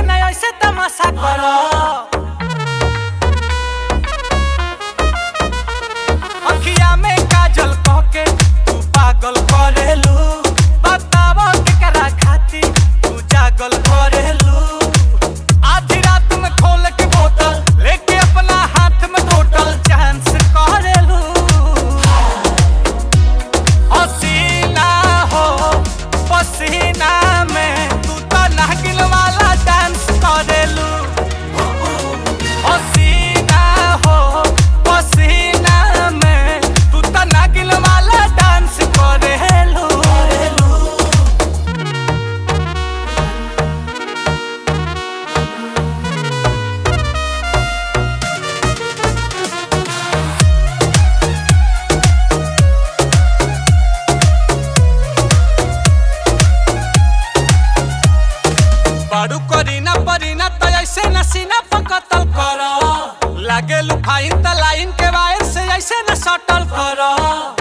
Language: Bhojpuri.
ना ऐसे तमाशा करो। अखिया में काजल कह के तू पागल करेलू, बताव केकरा खाती तू जागल करेलू। आधी रात में खोल के बोतल लेके अपना हाथ में टोटल चांस करेलू। हसीना हो पसीना में तू तो नागिन वाला डांस करेलू। हसीना हो पसीना में तू तो नागिन वाला डांस करेलू। बारू करीना परीना तो ऐसे नसीना पकतल करो। लागे लुफाइन त लाइन के वायर से ऐसे न सटल करो।